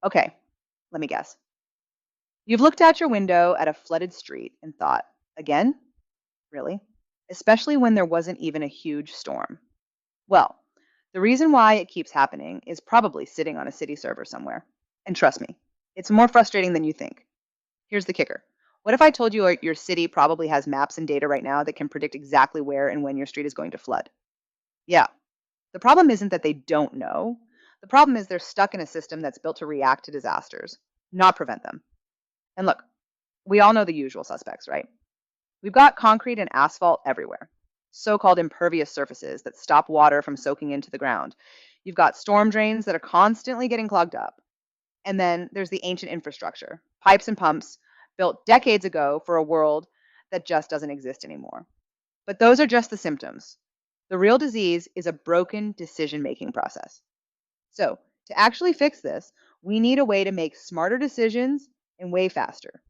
Okay, let me guess. You've looked out your window at a flooded street and thought, again? Really? Especially when there wasn't even a huge storm. Well, the reason why it keeps happening is probably sitting on a city server somewhere. And trust me, it's more frustrating than you think. Here's the kicker. What if I told you your city probably has maps and data right now that can predict exactly where and when your street is going to flood? Yeah, the problem isn't that they don't know. The problem is they're stuck in a system that's built to react to disasters, not prevent them. And look, we all know the usual suspects, right? We've got concrete and asphalt everywhere, so-called impervious surfaces that stop water from soaking into the ground. You've got storm drains that are constantly getting clogged up. And then there's the ancient infrastructure, pipes and pumps built decades ago for a world that just doesn't exist anymore. But those are just the symptoms. The real disease is a broken decision-making process. So, to actually fix this, we need a way to make smarter decisions and way faster.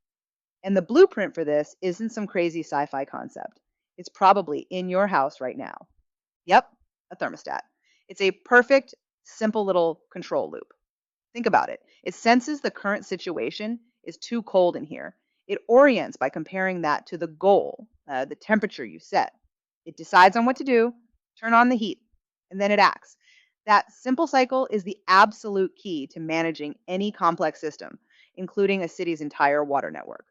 And the blueprint for this isn't some crazy sci-fi concept. It's probably in your house right now. Yep, a thermostat. It's a perfect, simple little control loop. Think about it. It senses the current situation is too cold in here. It orients by comparing that to the goal, the temperature you set. It decides on what to do, turn on the heat, and then it acts. That simple cycle is the absolute key to managing any complex system, including a city's entire water network.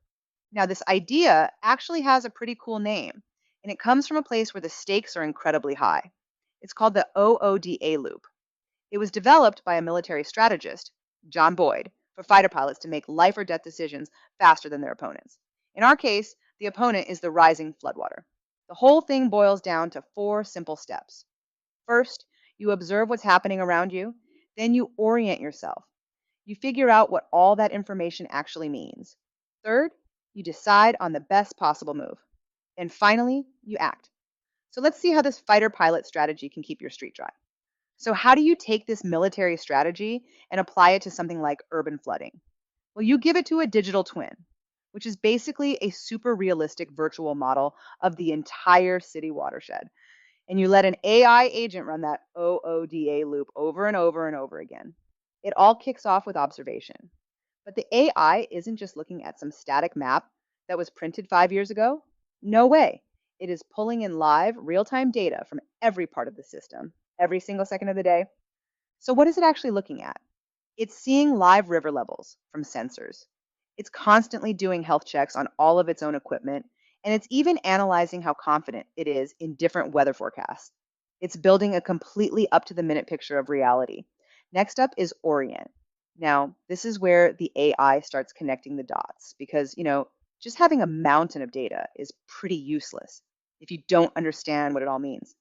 Now, this idea actually has a pretty cool name, and it comes from a place where the stakes are incredibly high. It's called the OODA loop. It was developed by a military strategist, John Boyd, for fighter pilots to make life or death decisions faster than their opponents. In our case, the opponent is the rising floodwater. The whole thing boils down to 4 simple steps. First, you observe what's happening around you, then you orient yourself. You figure out what all that information actually means. Third, you decide on the best possible move. And finally, you act. So let's see how this fighter pilot strategy can keep your street dry. So how do you take this military strategy and apply it to something like urban flooding? Well, you give it to a digital twin, which is basically a super realistic virtual model of the entire city watershed. And you let an AI agent run that OODA loop over and over and over again. It all kicks off with observation. But the AI isn't just looking at some static map that was printed 5 years ago. No way. It is pulling in live, real-time data from every part of the system, every single second of the day. So what is it actually looking at? It's seeing live river levels from sensors. It's constantly doing health checks on all of its own equipment, and it's even analyzing how confident it is in different weather forecasts. It's building a completely up-to-the-minute picture of reality. Next up is Orient. Now, this is where the AI starts connecting the dots because, just having a mountain of data is pretty useless if you don't understand what it all means.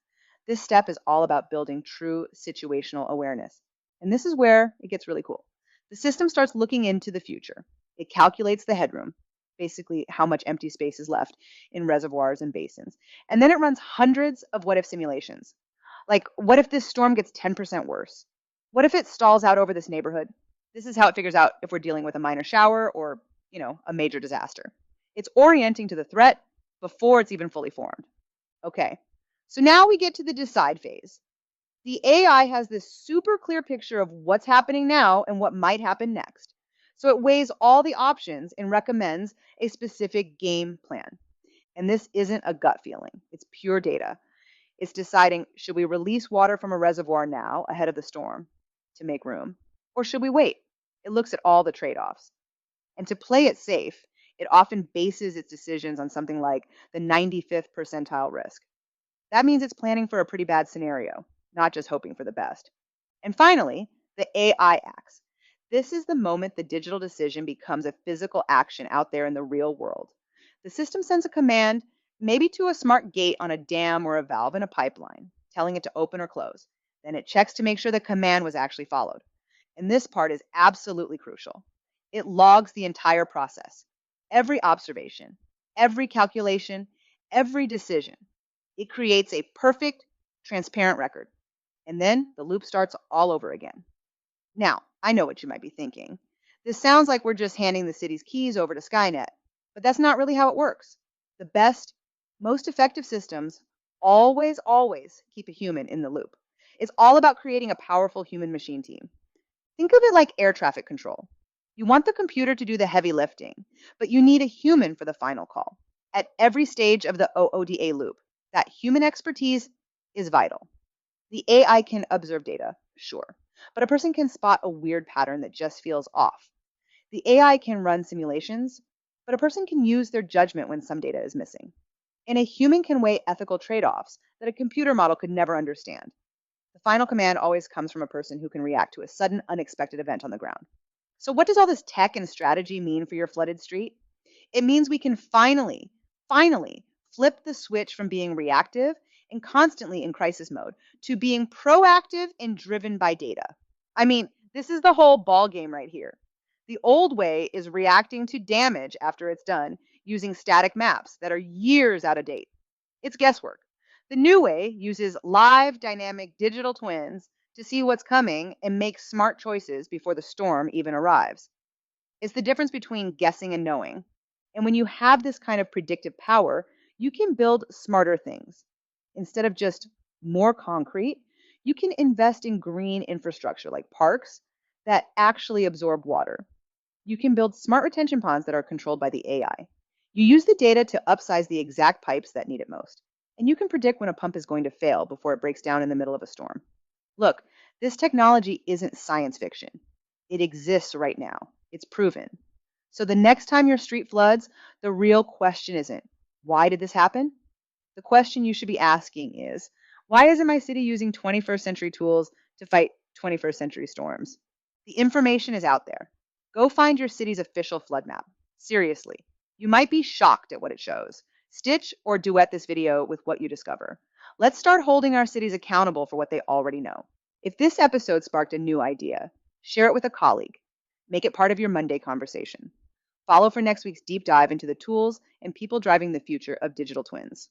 This step is all about building true situational awareness. And this is where it gets really cool. The system starts looking into the future. It calculates the headroom, basically how much empty space is left in reservoirs and basins. And then it runs hundreds of what if simulations. Like, what if this storm gets 10% worse? What if it stalls out over this neighborhood? This is how it figures out if we're dealing with a minor shower or, a major disaster. It's orienting to the threat before it's even fully formed. Okay, so now we get to the decide phase. The AI has this super clear picture of what's happening now and what might happen next. So it weighs all the options and recommends a specific game plan. And this isn't a gut feeling, it's pure data. It's deciding, should we release water from a reservoir now ahead of the storm to make room? Or should we wait? It looks at all the trade-offs. And to play it safe, it often bases its decisions on something like the 95th percentile risk. That means it's planning for a pretty bad scenario, not just hoping for the best. And finally, the AI acts. This is the moment the digital decision becomes a physical action out there in the real world. The system sends a command, maybe to a smart gate on a dam or a valve in a pipeline, telling it to open or close. Then it checks to make sure the command was actually followed. And this part is absolutely crucial. It logs the entire process, every observation, every calculation, every decision. It creates a perfect, transparent record. And then the loop starts all over again. Now, I know what you might be thinking. This sounds like we're just handing the city's keys over to Skynet, but that's not really how it works. The best, most effective systems always keep a human in the loop. It's all about creating a powerful human machine team. Think of it like air traffic control. You want the computer to do the heavy lifting, but you need a human for the final call. At every stage of the OODA loop, that human expertise is vital. The AI can observe data, sure, but a person can spot a weird pattern that just feels off. The AI can run simulations, but a person can use their judgment when some data is missing. And a human can weigh ethical trade offs that a computer model could never understand. The final command always comes from a person who can react to a sudden, unexpected event on the ground. So, what does all this tech and strategy mean for your flooded street? It means we can finally flip the switch from being reactive and constantly in crisis mode to being proactive and driven by data. I mean, this is the whole ball game right here. The old way is reacting to damage after it's done using static maps that are years out of date. It's guesswork. The new way uses live dynamic digital twins to see what's coming and make smart choices before the storm even arrives. It's the difference between guessing and knowing. And when you have this kind of predictive power, you can build smarter things. Instead of just more concrete, you can invest in green infrastructure like parks that actually absorb water. You can build smart retention ponds that are controlled by the AI. You use the data to upsize the exact pipes that need it most. And you can predict when a pump is going to fail before it breaks down in the middle of a storm. Look, this technology isn't science fiction. It exists right now. It's proven. So the next time your street floods, the real question isn't, why did this happen? The question you should be asking is, why isn't my city using 21st century tools to fight 21st century storms? The information is out there. Go find your city's official flood map. Seriously, you might be shocked at what it shows. Stitch or duet this video with what you discover. Let's start holding our cities accountable for what they already know. If this episode sparked a new idea, share it with a colleague. Make it part of your Monday conversation. Follow for next week's deep dive into the tools and people driving the future of digital twins.